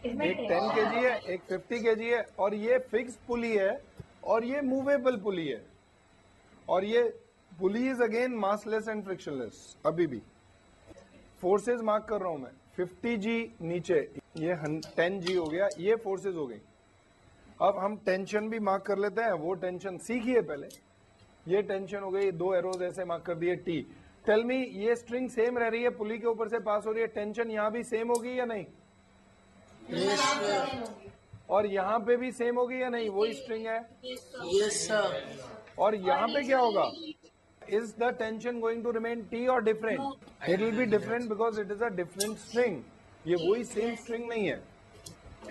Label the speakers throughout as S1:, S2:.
S1: एक 10 kg है, एक 50 kg है, और ये फिक्स पुली है और ये मूवेबल पुली है, और ये pulley is again massless and frictionless. अभी भी फोर्सेस मार्क कर रहा हूं मैं। 50G नीचे, ये 10G हो गया, ये फोर्सेस हो गई। अब हम टेंशन भी मार्क कर लेते हैं। वो टेंशन सीखिए पहले। ये टेंशन हो गई, 2 एरोज ऐसे मार्क कर दिए टी। टेल मी, ये स्ट्रिंग सेम रह रही है, पुली के ऊपर से पास हो रही है, टेंशन यहां भी सेम होगी या नहीं? और यहाँ पे भी सेम होगी या नहीं? वही स्ट्रिंग है।
S2: Yes sir.
S1: और यहाँ पे क्या होगा? Is the tension going to remain T or different? It will be different because it is a different string. ये वही सेम स्ट्रिंग नहीं है।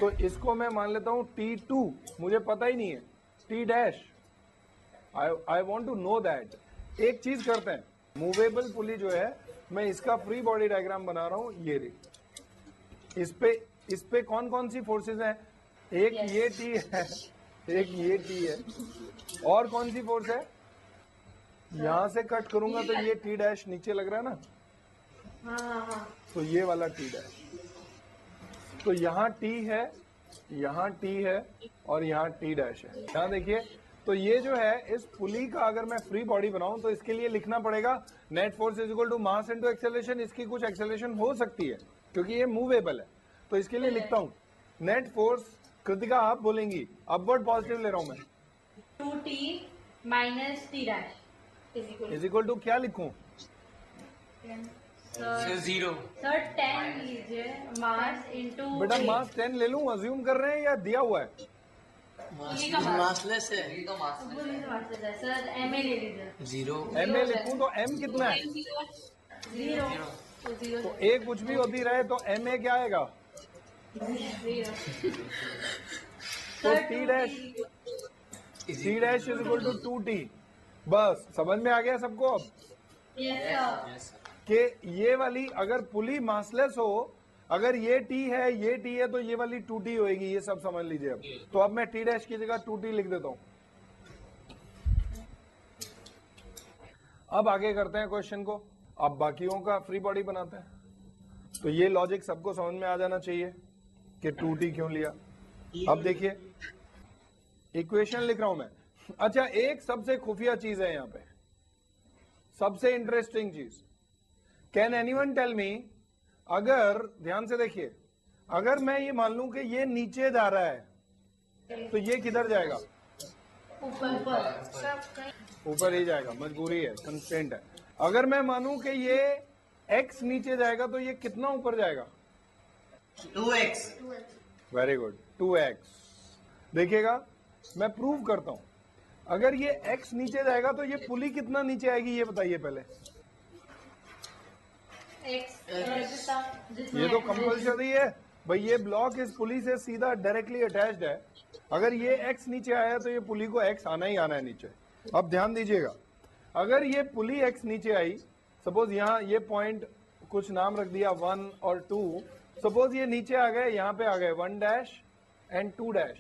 S1: तो इसको मैं मान लेता हूं T2। मुझे पता ही नहीं है T dash. I want to know that. एक चीज करते हैं, मूवेबल पुली जो है, मैं इसका फ्री बॉडी डायग्राम बना रहा हूं। ये रही। इस पे कौन कौन सी फोर्सेस हैं? एक ये टी है, एक ये टी है, और कौन सी फोर्स है? यहां से कट करूंगा तो ये टी डैश नीचे लग रहा है ना, तो ये वाला टी डैश। तो यहाँ टी है, यहाँ टी है, और यहाँ टी डैश है। यहाँ देखिए, तो ये जो है, इस पुली का अगर मैं फ्री बॉडी बनाऊं तो इसके लिए लिखना पड़ेगा net force is equal to mass into acceleration. इसकी कुछ एक्सेलरेशन हो सकती है क्योंकि ये मूवेबल है, तो इसके लिए लिखता हूं नेट फोर्स। कृतिका आप बोलेंगी, अपवर्ड पॉजिटिव ले रहा हूं मैं।
S3: 2t minus T dash
S1: is equal to क्या लिखूं?
S2: जीरो।
S3: सर 10 लीजिए, मास इंटू
S1: बेटा मास 10 ले लूं, अज्यूम कर रहे हैं या दिया हुआ है?
S2: मासलेस है।
S3: सर एम ए ले लीजिए।
S2: जीरो।
S1: एम ए लिखूं तो एम कितना है?
S3: 0।
S1: तो ए कुछ भी होती रहे तो एम ए क्या आएगा? तो T dash is equal to 2t। बस समझ में आ गया सबको अब कि ये वाली अगर पुली मासलेस हो, अगर ये टी है तो ये वाली 2t होएगी। ये सब समझ लीजिए अब। तो अब मैं टी डैश की जगह 2t लिख देता हूं। अब आगे करते हैं क्वेश्चन को। अब बाकियों का फ्री बॉडी बनाते हैं। तो ये लॉजिक सबको समझ में आ जाना चाहिए कि 2t क्यों लिया। अब देखिए, इक्वेशन लिख रहा हूं मैं। अच्छा, एक सबसे खुफिया चीज है यहां पे, सबसे इंटरेस्टिंग चीज। कैन एनीवन टेल मी, अगर ध्यान से देखिए, अगर मैं ये मान लूं कि ये नीचे जा रहा है तो ये किधर जाएगा? ऊपर ही जाएगा, मजबूरी है, कंस्ट्रेंट है। अगर मैं मानूं कि ये x नीचे जाएगा तो ये कितना ऊपर जाएगा?
S2: 2x।
S1: Very good, 2x। देखिएगा, मैं प्रूव करता हूं। अगर ये x नीचे जाएगा तो ये पुली कितना नीचे आएगी, ये बताइए पहले। ये तो कंपल्सरी है भाई, ये ब्लॉक इस पुली से सीधा डायरेक्टली अटैच्ड है। अगर ये x नीचे आया तो ये पुली को x आना ही आना है नीचे। अब ध्यान दीजिएगा, अगर ये पुली x नीचे आई, सपोज यहां ये पॉइंट कुछ नाम रख दिया 1 और 2, सपोज ये नीचे आ गए, यहां पे आ गए 1 डैश एंड 2 डैश,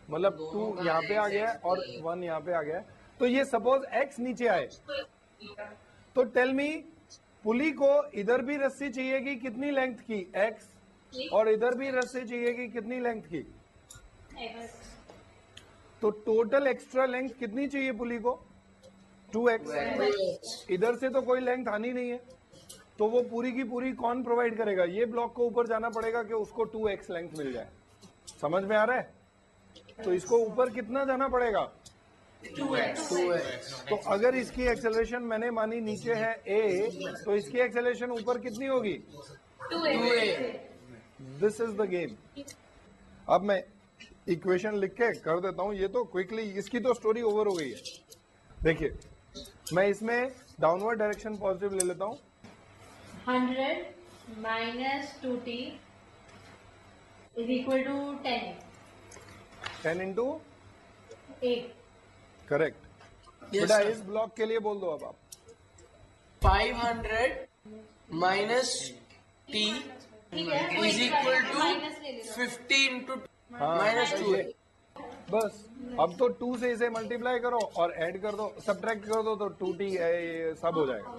S1: मतलब 2 यहां पे आ गया और 1 यहां पे आ गया। तो ये सपोज x नीचे आए, तो टेल मी, पुली को इधर भी रस्सी चाहिए कि कितनी लेंथ की? x। और इधर भी रस्सी चाहिए कि कितनी लेंथ की? तो टोटल एक्स्ट्रा लेंथ कितनी चाहिए पुली को? 2x। इधर से तो कोई लेंथ आनी नहीं है, तो वो पूरी की पूरी कौन प्रोवाइड करेगा? ये ब्लॉक को ऊपर जाना पड़ेगा कि उसको 2x लेंथ मिल जाए। समझ में आ रहा है? तो इसको ऊपर कितना जाना पड़ेगा?
S2: 2x।
S1: तो अगर इसकी एक्सेलरेशन मैंने मानी नीचे है a, तो इसकी एक्सेलरेशन ऊपर कितनी होगी?
S3: 2a।
S1: This is the game. अब मैं इक्वेशन लिख के कर देता हूं। ये तो क्विकली, इसकी तो स्टोरी ओवर हो गई है। देखिए, मैं इसमें डाउनवर्ड डायरेक्शन पॉजिटिव ले लेता हूं।
S3: 100 minus 2t is equal to 10।
S1: 10 into
S3: 8।
S1: Correct. बेटा इस ब्लॉक के लिए बोल दो अब आप।
S2: 500 minus t is equal to 50 into minus 2।
S1: बस अब तो 2 से इसे मल्टीप्लाई करो और ऐड कर दो, सब्ट्रैक्ट कर दो तो 2t सब हो जाएगा।